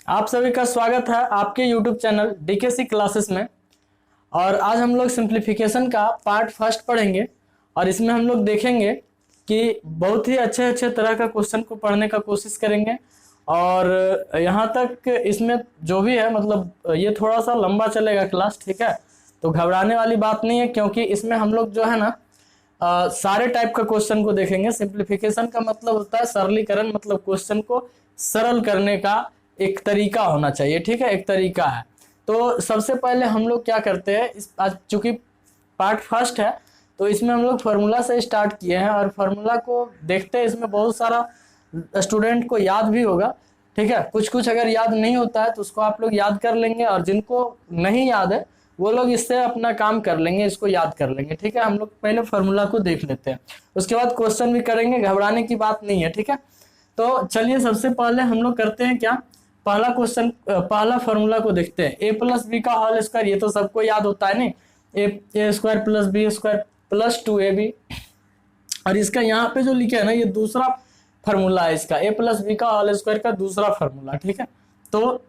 आप सभी का स्वागत है आपके YouTube चैनल डीकेसी क्लासेस में। और आज हम लोग सिंप्लीफिकेशन का पार्ट फर्स्ट पढ़ेंगे और इसमें हम लोग देखेंगे कि बहुत ही अच्छे अच्छे तरह का क्वेश्चन को पढ़ने का कोशिश करेंगे। और यहाँ तक इसमें जो भी है मतलब ये थोड़ा सा लंबा चलेगा क्लास, ठीक है। तो घबराने वाली बात नहीं है, क्योंकि इसमें हम लोग जो है ना सारे टाइप का क्वेश्चन को देखेंगे। सिंप्लीफिकेशन का मतलब होता है सरलीकरण, मतलब क्वेश्चन को सरल करने का एक तरीका होना चाहिए, ठीक है, एक तरीका है। तो सबसे पहले हम लोग क्या करते हैं, इस आज चूंकि पार्ट फर्स्ट है तो इसमें हम लोग फार्मूला से स्टार्ट किए हैं और फार्मूला को देखते हैं। इसमें बहुत सारा स्टूडेंट को याद भी होगा, ठीक है। कुछ कुछ अगर याद नहीं होता है तो उसको आप लोग याद कर लेंगे, और जिनको नहीं याद है वो लोग इससे अपना काम कर लेंगे, इसको याद कर लेंगे, ठीक है। हम लोग पहले फार्मूला को देख लेते हैं, उसके बाद क्वेश्चन भी करेंगे, घबराने की बात नहीं है, ठीक है। तो चलिए सबसे पहले हम लोग करते हैं क्या, पहला क्वेश्चन पहला फार्मूला को देखते हैं। ए प्लस बी का होल स्क्वायर, ये तो सबको याद होता है नहीं, A square plus B square plus 2ab। और इसका यहाँ पे जो लिखे है ना, ये दूसरा फार्मूला है इसका, ए प्लस बी का होल स्क्वायर का दूसरा फार्मूला, ठीक है। तो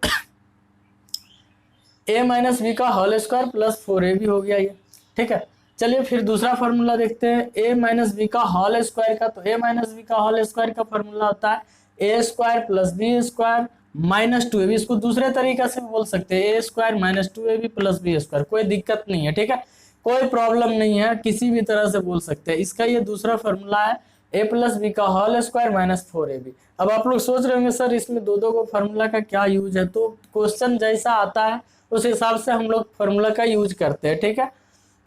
ए माइनस बी का होल स्क्वायर प्लस 4ab हो गया ये, ठीक है। चलिए फिर दूसरा फार्मूला देखते हैं, ए माइनस बी का होल स्क्वायर का। तो ए माइनस बी का होल स्क्वायर का फार्मूला होता है ए square plus B square minus 2ab। इसको दूसरे तरीके से बोल सकते हैं, ए square minus 2ab plus B square, कोई दिक्कत नहीं है, ठीक है, कोई प्रॉब्लम नहीं है, किसी भी तरह से बोल सकते हैं। इसका ये दूसरा फार्मूला है ए प्लस बी का होल स्क्वायर माइनस 4ab। अब आप लोग सोच रहे होंगे सर इसमें दो दो को फार्मूला का क्या यूज है, तो क्वेश्चन जैसा आता है उस हिसाब से हम लोग फार्मूला का यूज करते हैं, ठीक है।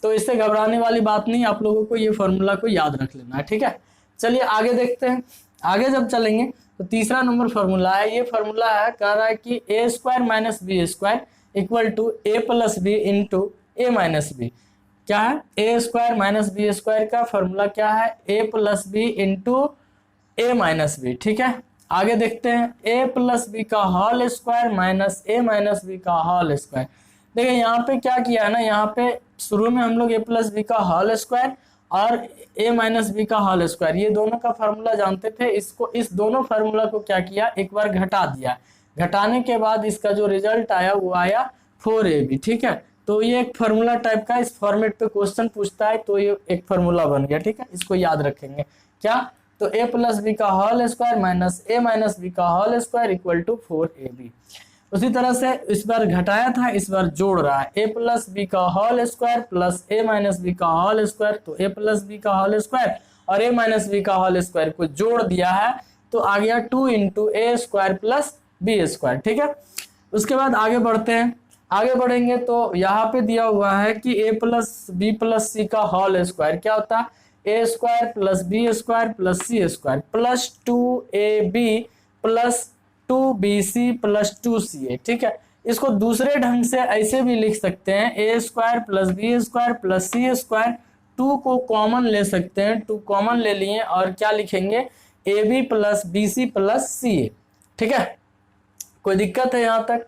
तो इससे घबराने वाली बात नहीं, आप लोगों को ये फार्मूला को याद रख लेना है, ठीक है। चलिए आगे देखते हैं। आगे जब चलेंगे तो तीसरा नंबर फार्मूला है, ये फार्मूला है, कह रहा है कि a square minus b square equal to a plus b into a minus b. क्या है, ए स्क्वायर माइनस बी स्क्वायर का फार्मूला क्या है, a plus b into a minus b, ठीक है। आगे देखते हैं, ए प्लस बी का होल स्क्वायर माइनस ए माइनस बी का होल स्क्वायर। देखिए यहाँ पे क्या किया है ना, यहाँ पे शुरू में हम लोग ए प्लस बी का होल स्क्वायर और ए माइनस बी का होल स्क्वायर, ये दोनों का फार्मूला जानते थे। इसको इस दोनों फार्मूला को क्या किया, एक बार घटा दिया। घटाने के बाद इसका जो रिजल्ट आया वो आया 4ab, ठीक है। तो ये एक फार्मूला टाइप का, इस फॉर्मेट पे क्वेश्चन पूछता है तो ये एक फार्मूला बन गया, ठीक है। इसको याद रखेंगे क्या, तो ए प्लस बी का होल स्क्वायर माइनस ए माइनस बी का whole square equal to 4ab। उसी तरह से इस बार घटाया था, इस बार जोड़ रहा है, ए प्लस बी का होल स्क्वायर प्लस ए माइनस बी का होल स्क्वायर। तो ए प्लस बी का होल स्क्वायर और ए माइनस बी का होल स्क्वायर को जोड़ दिया है तो आ गया 2 into a square plus B square, ठीक है। उसके बाद आगे बढ़ते हैं। आगे बढ़ेंगे तो यहाँ पे दिया हुआ है कि a plus B plus c का होल स्क्वायर क्या होता है, ए square plus B square plus c square plus 2ab plus 2bc plus 2ca, ठीक है। इसको दूसरे ढंग से ऐसे भी लिख सकते हैं, ए square plus B square plus c square, 2 को कॉमन ले सकते हैं, 2 कॉमन ले लिए और क्या लिखेंगे, a b plus b c plus c a, ठीक है। कोई दिक्कत है यहाँ तक,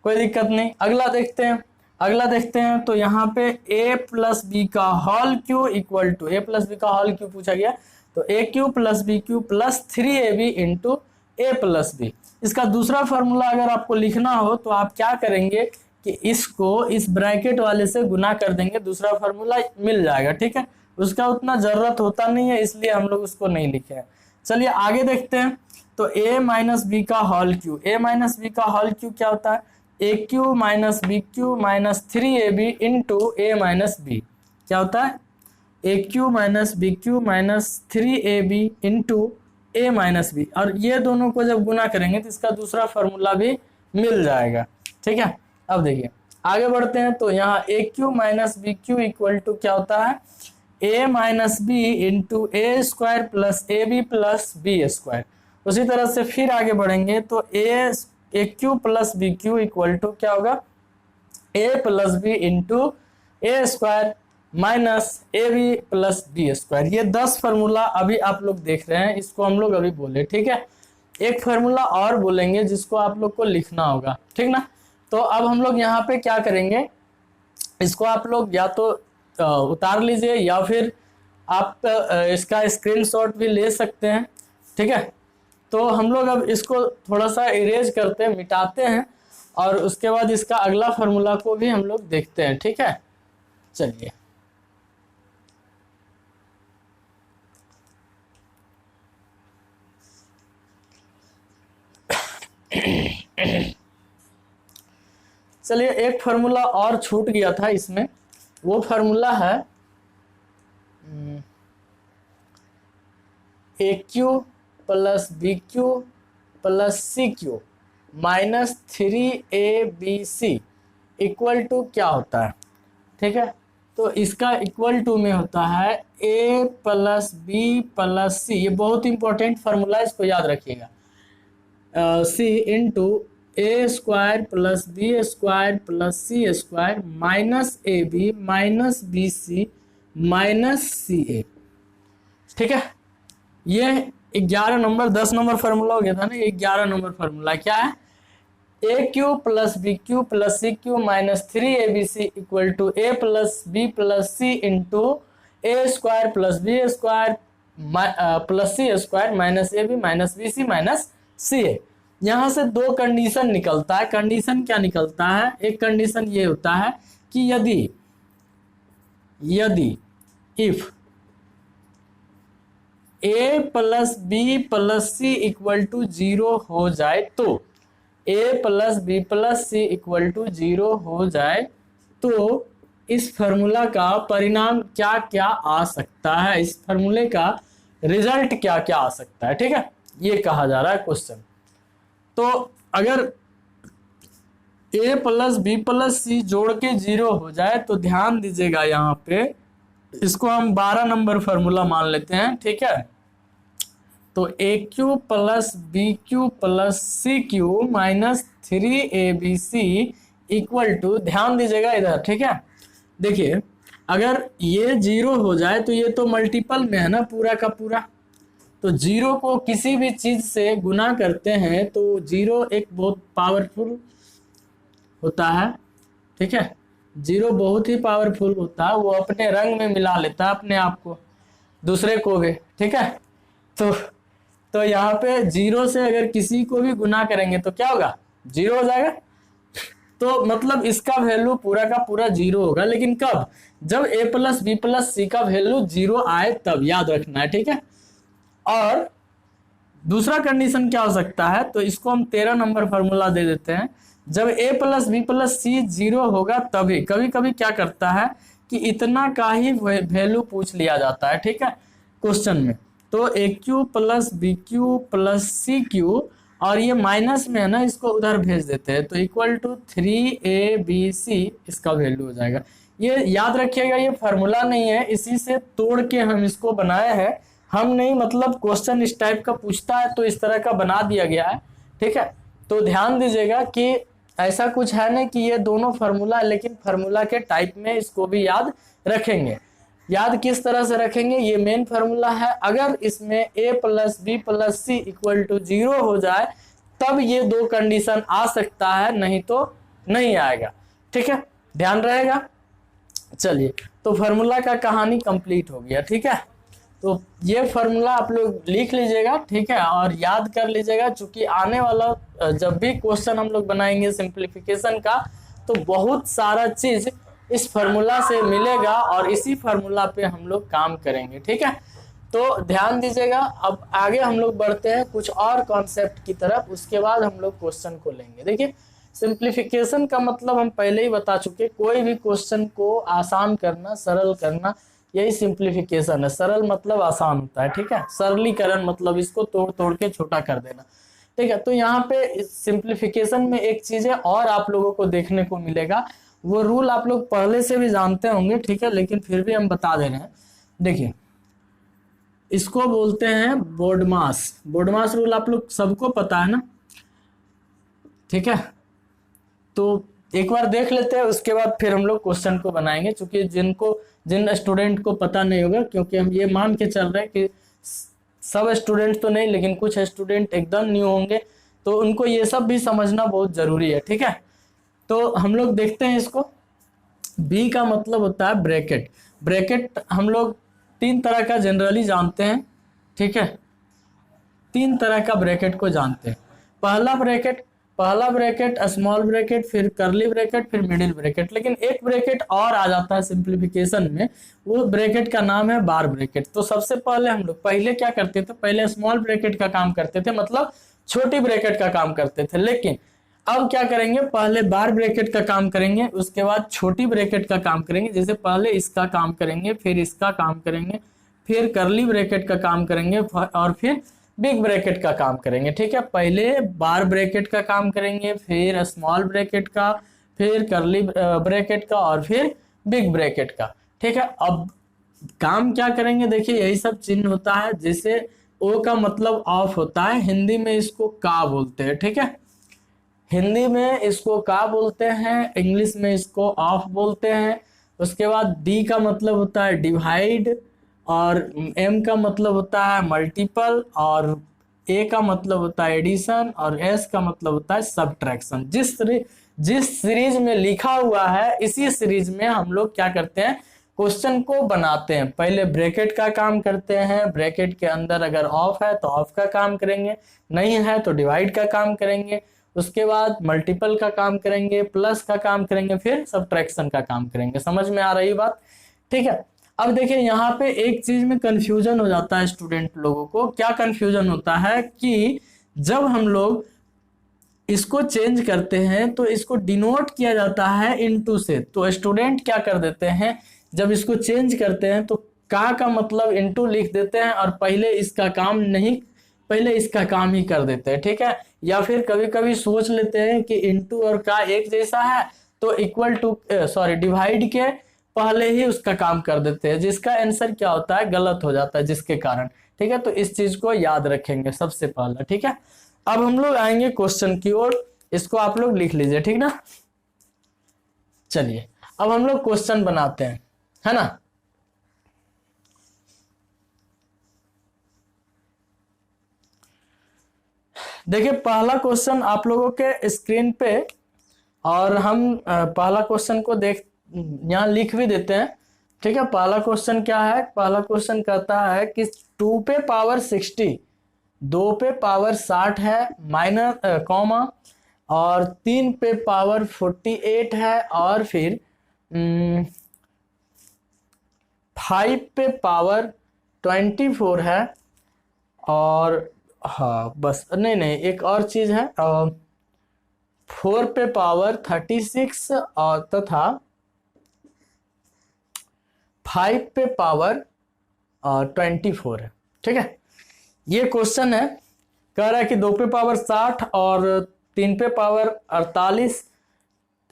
कोई दिक्कत नहीं। अगला देखते हैं, अगला देखते हैं तो यहाँ पे a प्लस बी का whole cube equal to, a plus B का होल क्यू पूछा गया, तो a cube plus b cube plus 3ab into a plus b. इसका दूसरा फार्मूला अगर आपको लिखना हो तो आप क्या करेंगे कि इसको इस ब्रैकेट वाले से गुना कर देंगे, दूसरा फार्मूला मिल जाएगा, ठीक है। उसका उतना जरूरत होता नहीं है, इसलिए हम लोग उसको नहीं लिखे हैं। चलिए आगे देखते हैं। तो a माइनस बी का whole cube, a minus B का होल क्यू क्या होता है, a cube minus b cube minus 3ab into a minus b, क्या होता है, a cube minus b cube minus 3ab into a minus b. और ये दोनों को जब गुना करेंगे तो इसका दूसरा फार्मूला भी मिल जाएगा, ठीक है। अब देखिए आगे बढ़ते हैं तो यहाँ a cube minus b cube equal to क्या होता है, a minus b into a square plus a b plus B square. उसी तरह से फिर आगे बढ़ेंगे तो a cube plus b cube equal to क्या होगा, a plus b into a square minus a b plus B square. ये 10 फार्मूला अभी आप लोग देख रहे हैं, इसको हम लोग अभी बोले, ठीक है। एक फार्मूला और बोलेंगे जिसको आप लोग को लिखना होगा, ठीक ना। तो अब हम लोग यहाँ पे क्या करेंगे, इसको आप लोग या तो उतार लीजिए या फिर आप इसका स्क्रीनशॉट भी ले सकते हैं, ठीक है। तो हम लोग अब इसको थोड़ा सा इरेज करते हैं, मिटाते हैं, और उसके बाद इसका अगला फार्मूला को भी हम लोग देखते हैं, ठीक है। चलिए चलिए, एक फार्मूला और छूट गया था इसमें, वो फार्मूला है a cube plus b cube plus c cube minus 3abc equal to क्या होता है, ठीक है। तो इसका इक्वल टू में होता है a plus B plus c, ये बहुत इंपॉर्टेंट फार्मूला, इसको याद रखिएगा, c into a square plus B square plus c square minus a b minus b c minus c a, ठीक है। ये 11 नंबर 10 नंबर फार्मूला हो गया था ना, ये 11 नंबर फार्मूला क्या है, a cube plus b cube plus c cube minus 3abc equal to a plus B plus c into a square plus B square plus c square minus a b minus b c minus c a. यहाँ से दो condition निकलता है। Condition क्या निकलता है, एक condition ये होता है कि यदि if a plus B plus C equal to 0 हो जाए, तो ए plus B plus C equal to 0 हो जाए तो इस फार्मूला का परिणाम क्या क्या आ सकता है, इस फार्मूले का रिजल्ट क्या क्या आ सकता है, ठीक है, ये कहा जा रहा है क्वेश्चन। तो अगर a प्लस बी प्लस सी जोड़ के 0 हो जाए तो ध्यान दीजिएगा, यहाँ पे इसको हम 12 नंबर फार्मूला मान लेते हैं, ठीक है। तो a cube plus b cube plus c cube minus 3abc equal to, ध्यान दीजिएगा इधर, ठीक है। देखिए अगर ये 0 हो जाए तो ये तो मल्टीपल में है ना पूरा का पूरा, तो 0 को किसी भी चीज से गुना करते हैं तो 0 एक बहुत पावरफुल होता है, ठीक है। 0 बहुत ही पावरफुल होता है, वो अपने रंग में मिला लेता है अपने आप को, दूसरे को भी, ठीक है। तो यहाँ पे 0 से अगर किसी को भी गुना करेंगे तो क्या होगा, 0 हो जाएगा। तो मतलब इसका वैल्यू पूरा का पूरा 0 होगा, लेकिन कब, जब a plus B plus c का वैल्यू 0 आए तब, याद रखना है, ठीक है। और दूसरा कंडीशन क्या हो सकता है, तो इसको हम 13 नंबर फार्मूला दे देते हैं, जब a प्लस बी प्लस सी 0 होगा तभी, कभी कभी क्या करता है कि इतना का ही वैल्यू पूछ लिया जाता है, ठीक है, क्वेश्चन में। तो a cube plus b cube plus c cube, और ये माइनस में है ना, इसको उधर भेज देते हैं, तो इक्वल टू 3abc इसका वैल्यू हो जाएगा। ये याद रखिएगा, ये फार्मूला नहीं है, इसी से तोड़ के हम इसको बनाए हैं, हम नहीं, मतलब क्वेश्चन इस टाइप का पूछता है तो इस तरह का बना दिया गया है, ठीक है। तो ध्यान दीजिएगा कि ऐसा कुछ है नहीं कि ये दोनों फार्मूला, लेकिन फार्मूला के टाइप में इसको भी याद रखेंगे। याद किस तरह से रखेंगे, ये मेन फार्मूला है, अगर इसमें a plus B plus C equal to 0 हो जाए तब ये दो कंडीशन आ सकता है, नहीं तो नहीं आएगा, ठीक है, ध्यान रहेगा। चलिए, तो फार्मूला का कहानी कंप्लीट हो गया, ठीक है। तो ये फार्मूला आप लोग लिख लीजिएगा, ठीक है, और याद कर लीजिएगा, चूंकि आने वाला जब भी क्वेश्चन हम लोग बनाएंगे सिंप्लीफिकेशन का, तो बहुत सारा चीज इस फार्मूला से मिलेगा और इसी फार्मूला पे हम लोग काम करेंगे, ठीक है। तो ध्यान दीजिएगा। अब आगे हम लोग बढ़ते हैं कुछ और कॉन्सेप्ट की तरफ, उसके बाद हम लोग क्वेश्चन को लेंगे। देखिए, सिंप्लीफिकेशन का मतलब हम पहले ही बता चुके, कोई भी क्वेश्चन को आसान करना, सरल करना, यही सिंप्लीफिकेशन है। सरल मतलब आसान होता है, ठीक है, सरलीकरण मतलब इसको तोड़ तोड़ के छोटा कर देना, ठीक है। तो यहाँ पे सिंप्लीफिकेशन में एक चीज है और आप लोगों को देखने को मिलेगा, वो रूल आप लोग पहले से भी जानते होंगे, ठीक है, लेकिन फिर भी हम बता दे रहे हैं। देखिए, इसको बोलते हैं बोडमास। बोडमास रूल आप लोग सबको पता है ना, ठीक है। तो एक बार देख लेते हैं, उसके बाद फिर हम लोग क्वेश्चन को बनाएंगे, क्योंकि जिन स्टूडेंट को पता नहीं होगा, क्योंकि हम ये मान के चल रहे हैं कि सब स्टूडेंट तो नहीं, लेकिन कुछ स्टूडेंट एकदम न्यू होंगे, तो उनको ये सब भी समझना बहुत जरूरी है, ठीक है। तो हम लोग देखते हैं इसको। बी का मतलब होता है ब्रैकेट। ब्रैकेट हम लोग 3 तरह का जनरली जानते हैं, ठीक है। तीन तरह का ब्रैकेट को जानते हैं। पहला ब्रैकेट स्मॉल ब्रैकेट, फिर करली ब्रैकेट, फिर मिडिल ब्रैकेट। लेकिन एक ब्रैकेट और आ जाता है सिंप्लीफिकेशन में, वो ब्रैकेट का नाम है बार ब्रैकेट। तो सबसे पहले हम लोग पहले क्या करते थे, पहले स्मॉल ब्रैकेट का काम करते थे, मतलब छोटी ब्रैकेट का काम करते थे। लेकिन अब क्या करेंगे, पहले बार ब्रैकेट का काम करेंगे, उसके बाद छोटी ब्रैकेट का काम करेंगे। जैसे पहले इसका काम करेंगे, फिर इसका काम करेंगे, फिर करली ब्रैकेट का काम करेंगे, और फिर बिग ब्रैकेट का काम करेंगे। ठीक है, पहले बार ब्रैकेट का काम करेंगे, फिर स्मॉल ब्रैकेट का, फिर करली ब्रैकेट का, और फिर बिग ब्रैकेट का। ठीक है, अब काम क्या करेंगे, देखिए यही सब चिन्ह होता है। जैसे ओ का मतलब ऑफ होता है, हिंदी में इसको का बोलते हैं। ठीक है, हिंदी में इसको का बोलते हैं, इंग्लिश में इसको ऑफ बोलते हैं। उसके बाद डी का मतलब होता है डिवाइड, और एम का मतलब होता है मल्टीपल, और ए का मतलब होता है एडिशन, और एस का मतलब होता है सब्ट्रैक्शन। जिस सीरीज में लिखा हुआ है, इसी सीरीज में हम लोग क्या करते हैं, क्वेश्चन को बनाते हैं। पहले ब्रैकेट का काम करते हैं, ब्रैकेट के अंदर अगर ऑफ है तो ऑफ का काम करेंगे, नहीं है तो डिवाइड का काम करेंगे, उसके बाद मल्टीपल का काम करेंगे, प्लस का काम करेंगे, फिर सब्ट्रैक्शन का काम करेंगे। समझ में आ रही बात? ठीक है, अब देखिए यहाँ पे एक चीज में कंफ्यूजन हो जाता है स्टूडेंट लोगों को। क्या कंफ्यूजन होता है कि जब हम लोग इसको चेंज करते हैं तो इसको डिनोट किया जाता है इनटू से। तो स्टूडेंट क्या कर देते हैं, जब इसको चेंज करते हैं तो का मतलब इनटू लिख देते हैं, और पहले इसका काम नहीं, पहले इसका काम ही कर देते हैं। ठीक है, या फिर कभी कभी सोच लेते हैं कि इनटू और का एक जैसा है, तो इक्वल टू डिवाइड के पहले ही उसका काम कर देते हैं, जिसका आंसर क्या होता है, गलत हो जाता है, जिसके कारण। ठीक है, तो इस चीज को याद रखेंगे सबसे पहले। ठीक है, अब हम लोग आएंगे क्वेश्चन की ओर, इसको आप लोग लिख लीजिए, ठीक ना। चलिए अब हम लोग क्वेश्चन बनाते हैं, है ना। देखिए पहला क्वेश्चन आप लोगों के स्क्रीन पे, और हम पहला क्वेश्चन को यहाँ लिख भी देते हैं। ठीक है, पहला क्वेश्चन क्या है, पहला क्वेश्चन कहता है कि 2 पे पावर 60, 2 पे पावर 60 है, माइनस कॉमा, और 3 पे पावर 48 है, और फिर 5 पे पावर 24 है, और हाँ बस, नहीं एक और चीज है, 4 पे पावर 36 और तथा 5 पे पावर 24 है। ठीक है, ये क्वेश्चन है, कह रहा है कि 2 पे पावर 60 और 3 पे पावर 48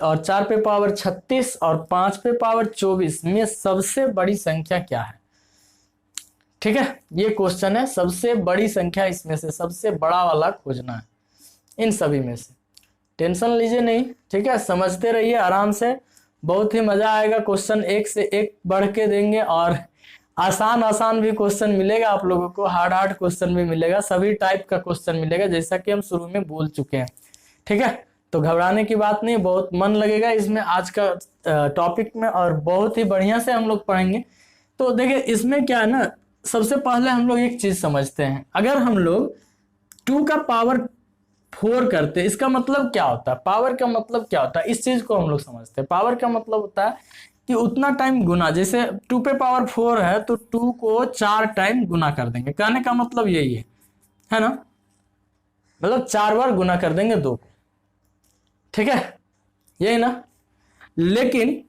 और 4 पे पावर 36 और 5 पे पावर 24 में सबसे बड़ी संख्या क्या है। ठीक है, ये क्वेश्चन है, सबसे बड़ी संख्या इसमें से सबसे बड़ा वाला खोजना है इन सभी में से। टेंशन लीजिए नहीं, ठीक है, समझते रहिए आराम से, बहुत ही मजा आएगा। क्वेश्चन एक से एक बढ़ के देंगे, और आसान भी क्वेश्चन मिलेगा आप लोगों को, हार्ड क्वेश्चन भी मिलेगा, सभी टाइप का क्वेश्चन मिलेगा, जैसा कि हम शुरू में बोल चुके हैं। ठीक है, तो घबराने की बात नहीं, बहुत मन लगेगा इसमें आज का टॉपिक में, और बहुत ही बढ़िया से हम लोग पढ़ेंगे। तो देखिए इसमें क्या है ना, सबसे पहले हम लोग एक चीज समझते हैं, अगर हम लोग 2 का पावर 4 करते, इसका मतलब क्या होता है, पावर का मतलब क्या होता है, इस चीज को हम लोग समझते हैं। पावर का मतलब होता है कि उतना टाइम गुना, जैसे 2 पे पावर 4 है तो 2 को 4 टाइम गुना कर देंगे, कहने का मतलब यही है ना, मतलब 4 बार गुना कर देंगे 2 को। ठीक है, यही ना। लेकिन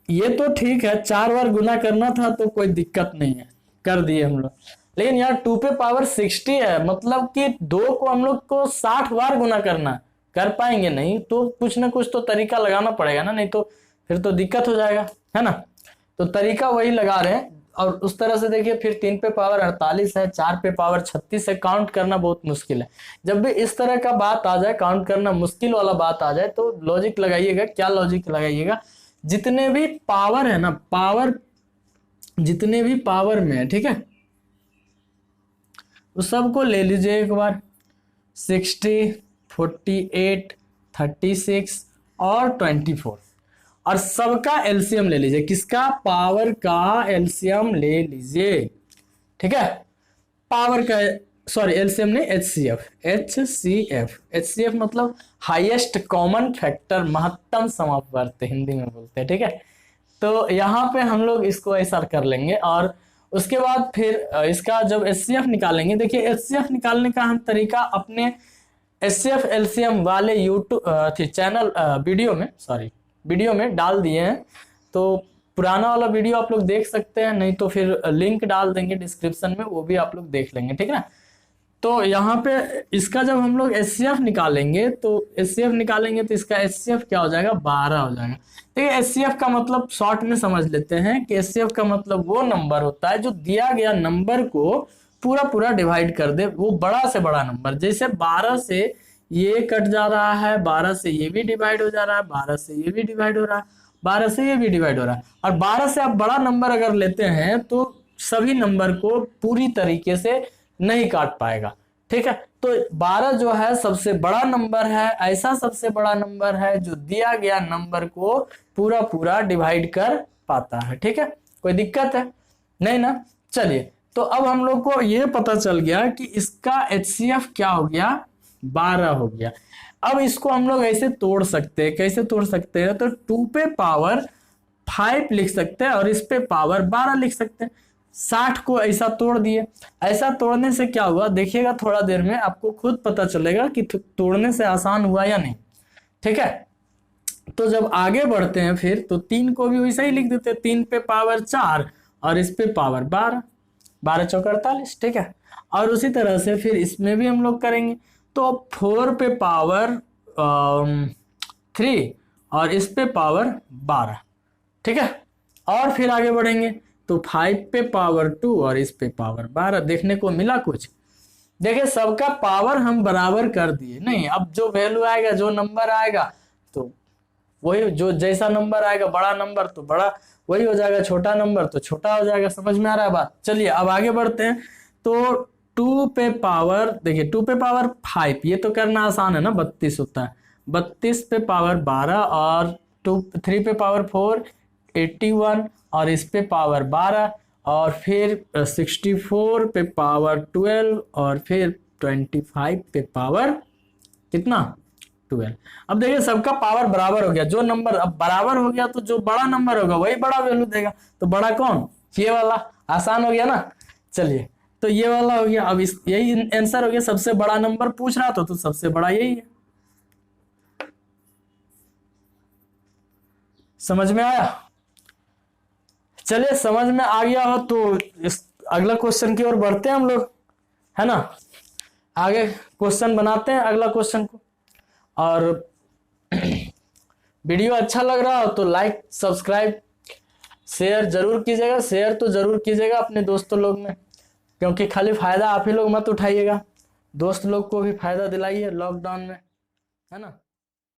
ये तो ठीक है, 4 बार गुना करना था तो कोई दिक्कत नहीं है, कर दिए हम लोग। लेकिन यार 2 पे पावर 60 है, मतलब कि 2 को हम लोग को 60 बार गुना करना, कर पाएंगे नहीं, तो कुछ ना कुछ तो तरीका लगाना पड़ेगा ना, नहीं तो फिर तो दिक्कत हो जाएगा, है ना। तो तरीका वही लगा रहे हैं, और उस तरह से देखिए, फिर 3 पे पावर 48 है, 4 पे पावर 36 है, काउंट करना बहुत मुश्किल है। जब भी इस तरह का बात आ जाए, काउंट करना मुश्किल वाला बात आ जाए, तो लॉजिक लगाइएगा। क्या लॉजिक लगाइएगा, जितने भी पावर है ना, पावर जितने भी पावर में है, ठीक है, उस सबको ले लीजिए एक बार, 60, 48, 36 और 24, और सबका एलसीएम ले लीजिए। किसका, पावर का एलसीएम ले लीजिए। ठीक है, पावर का सॉरी एलसीएम नहीं, एचसीएफ मतलब हाईएस्ट कॉमन फैक्टर, महत्तम समवर्त हिंदी में बोलते हैं, ठीक है। तो यहाँ पे हम लोग इसको ऐसा कर लेंगे और उसके बाद फिर इसका जब एचसीएफ निकालेंगे, देखिए एचसीएफ निकालने का हम तरीका अपने एचसीएफ एलसीएम वाले यूट्यूब चैनल वीडियो में डाल दिए हैं। तो पुराना वाला वीडियो आप लोग देख सकते हैं, नहीं तो फिर लिंक डाल देंगे डिस्क्रिप्शन में, वो भी आप लोग देख लेंगे, ठीक है ना। तो यहाँ पे इसका जब हम लोग एचसीएफ निकालेंगे तो इसका एचसीएफ क्या हो जाएगा, 12 हो जाएगा। देखिए एचसीएफ का मतलब शॉर्ट में समझ लेते हैं कि एचसीएफ का मतलब वो नंबर होता है जो दिया गया नंबर को पूरा पूरा डिवाइड कर दे, वो बड़ा से बड़ा नंबर। जैसे 12 से ये कट जा रहा है, 12 से ये भी डिवाइड हो जा रहा है, 12 से ये भी डिवाइड हो रहा है, 12 से ये भी डिवाइड हो रहा है, और 12 से आप बड़ा नंबर अगर लेते हैं तो सभी नंबर को पूरी तरीके से नहीं काट पाएगा, ठीक है। तो 12 जो है सबसे बड़ा नंबर है, ऐसा सबसे बड़ा नंबर है जो दिया गया नंबर को पूरा पूरा डिवाइड कर पाता है, ठीक है। कोई दिक्कत है नहीं ना। चलिए, तो अब हम लोग को ये पता चल गया कि इसका एचसीएफ क्या हो गया, 12 हो गया। अब इसको हम लोग ऐसे तोड़ सकते हैं, कैसे तोड़ सकते हैं, तो 2 पे पावर 5 लिख सकते हैं और इस पे पावर 12 लिख सकते हैं। 60 को ऐसा तोड़ दिए। ऐसा तोड़ने से क्या हुआ देखिएगा, थोड़ा देर में आपको खुद पता चलेगा कि तोड़ने से आसान हुआ या नहीं, ठीक है। तो जब आगे बढ़ते हैं फिर तो 3 को भी वैसा ही लिख देते हैं, 3 पे पावर 4 और इस पे पावर 12, 12 चौक 48, ठीक है। और उसी तरह से फिर इसमें भी हम लोग करेंगे, तो 4 पे पावर 3 और इस पे पावर 12, ठीक है। और फिर आगे बढ़ेंगे तो 5 पे पावर 2 और इस पे पावर 12। देखने को मिला कुछ, देखिए सबका पावर हम बराबर कर दिए। नहीं, अब जो वैल्यू आएगा, जो नंबर आएगा, तो वही, जो जैसा नंबर आएगा, बड़ा नंबर तो बड़ा वही हो जाएगा, छोटा नंबर तो छोटा हो जाएगा। समझ में आ रहा है बात। चलिए अब आगे बढ़ते हैं। तो 2 पे पावर, देखिए 2 पे पावर 5, ये तो करना आसान है ना, 32 होता है। 32 पे पावर 12 और 3 पे पावर 4 81 और इस पे पावर 12 और फिर 64 पे पावर 12 और फिर 25 पे पावर कितना, 12। अब देखिए सबका पावर बराबर हो गया, जो नंबर अब बराबर हो गया तो जो बड़ा नंबर होगा वही बड़ा वैल्यू देगा। तो बड़ा कौन, ये वाला। आसान हो गया ना। चलिए, तो ये वाला हो गया। अब इस यही आंसर हो गया, सबसे बड़ा नंबर पूछ रहा था तो सबसे बड़ा यही है। समझ में आया। चलिए, समझ में आ गया हो तो इस अगला क्वेश्चन की ओर बढ़ते हैं हम लोग, है ना। आगे क्वेश्चन बनाते हैं अगला क्वेश्चन को। और वीडियो अच्छा लग रहा हो तो लाइक सब्सक्राइब शेयर जरूर कीजिएगा। शेयर तो जरूर कीजिएगा अपने दोस्तों लोग में, क्योंकि खाली फायदा आप ही लोग मत उठाइएगा, दोस्त लोग को भी फायदा दिलाइए लॉकडाउन में, है ना।